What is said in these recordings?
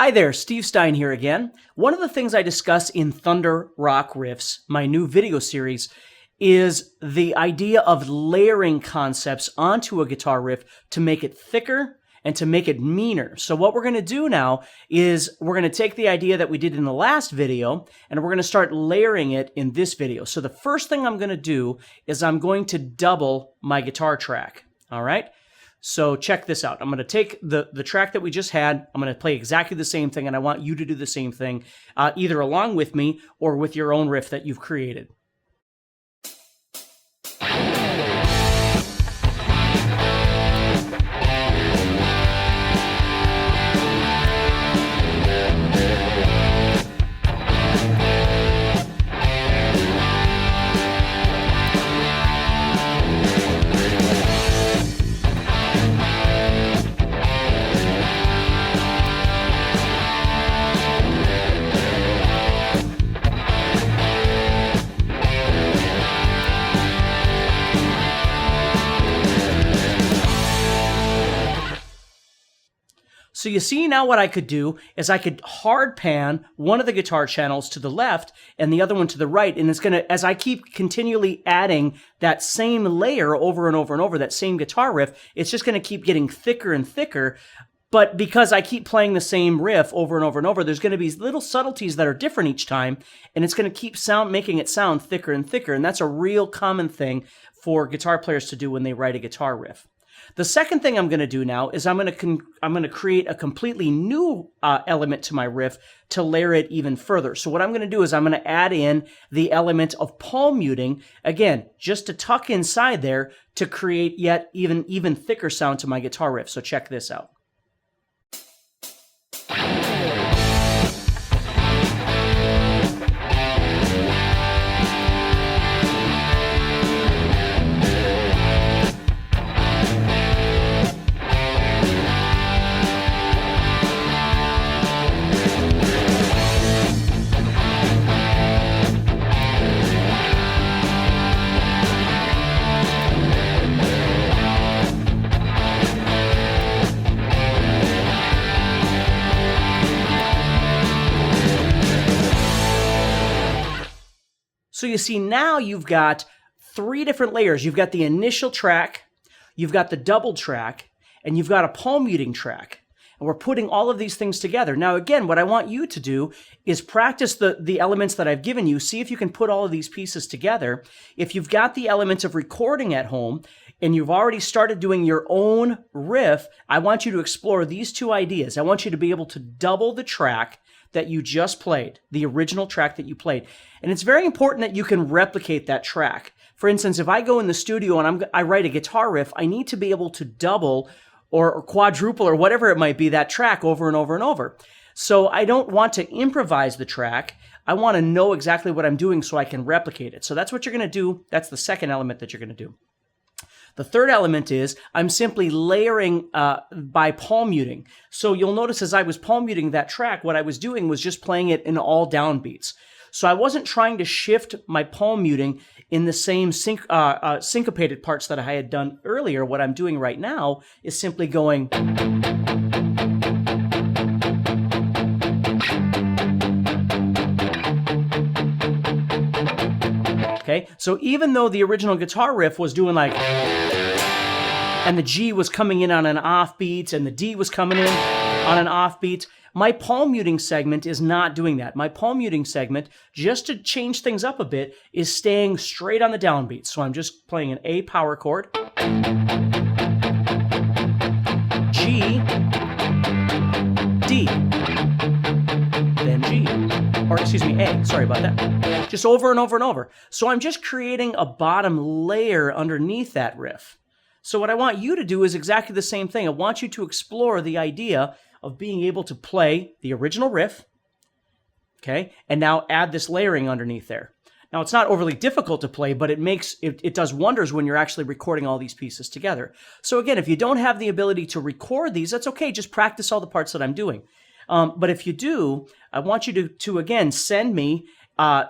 Hi there, Steve Stine here again. One of the things I discuss in Thunder Rock Riffs, my new video series, is the idea of layering concepts onto a guitar riff to make it thicker and to make it meaner. So what we're going to do now is we're going to take the idea that we did in the last video and we're going to start layering it in this video. So the first thing I'm going to do is I'm going to double my guitar track. All right? So check this out. I'm going to take the track that we just had. I'm going to play exactly the same thing, and I want you to do the same thing, either along with me or with your own riff that you've created. So you see now what I could do is I could hard pan one of the guitar channels to the left and the other one to the right. And it's going to, as I keep continually adding that same layer over and over and over, that same guitar riff, it's just going to keep getting thicker and thicker. But because I keep playing the same riff over and over and over, there's going to be little subtleties that are different each time. And it's going to keep making it sound thicker and thicker. And that's a real common thing for guitar players to do when they write a guitar riff. The second thing I'm going to do now is I'm going to create a completely new element to my riff to layer it even further. So what I'm going to do is I'm going to add in the element of palm muting, again, just to tuck inside there to create yet even thicker sound to my guitar riff. So check this out. So you see now you've got three different layers. You've got the initial track, you've got the double track, and you've got a palm muting track. And we're putting all of these things together. Now again, what I want you to do is practice the elements that I've given you. See if you can put all of these pieces together. If you've got the elements of recording at home and you've already started doing your own riff, I want you to explore these two ideas. I want you to be able to double the track that you just played, the original track that you played. And it's very important that you can replicate that track. For instance, if I go in the studio and I write a guitar riff, I need to be able to double or quadruple or whatever it might be that track over and over and over. So I don't want to improvise the track. I want to know exactly what I'm doing so I can replicate it. So that's what you're going to do. That's the second element that you're going to do. The third element is I'm simply layering by palm muting. So you'll notice as I was palm muting that track, what I was doing was just playing it in all downbeats. So I wasn't trying to shift my palm muting in the same syncopated parts that I had done earlier. What I'm doing right now is simply going. Okay, so even though the original guitar riff was doing like, and the G was coming in on an offbeat, and the D was coming in on an offbeat, my palm muting segment is not doing that. My palm muting segment, just to change things up a bit, is staying straight on the downbeat. So I'm just playing an A power chord, G, D, then G. Or excuse me, A, sorry about that. Just over and over and over. So I'm just creating a bottom layer underneath that riff. So what I want you to do is exactly the same thing. I want you to explore the idea of being able to play the original riff, okay, and now add this layering underneath there. Now, it's not overly difficult to play, but it does wonders when you're actually recording all these pieces together. So again, if you don't have the ability to record these, that's okay. Just practice all the parts that I'm doing. But if you do, I want you to again, send me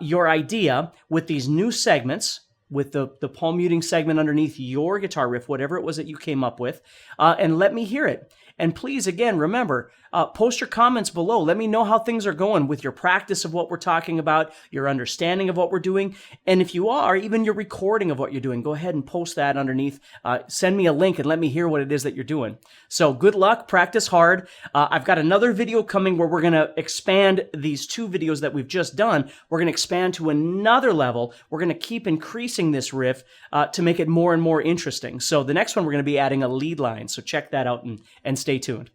your idea with these new segments, with the palm muting segment underneath your guitar riff, whatever it was that you came up with, and let me hear it. And please, again, remember, post your comments below. Let me know how things are going with your practice of what we're talking about, your understanding of what we're doing. And if you are, even your recording of what you're doing, go ahead and post that underneath. Send me a link and let me hear what it is that you're doing. So good luck, practice hard. I've got another video coming where we're going to expand these 2 videos that we've just done. We're going to expand to another level. We're going to keep increasing this riff to make it more and more interesting. So the next one, we're going to be adding a lead line. So check that out and stay tuned.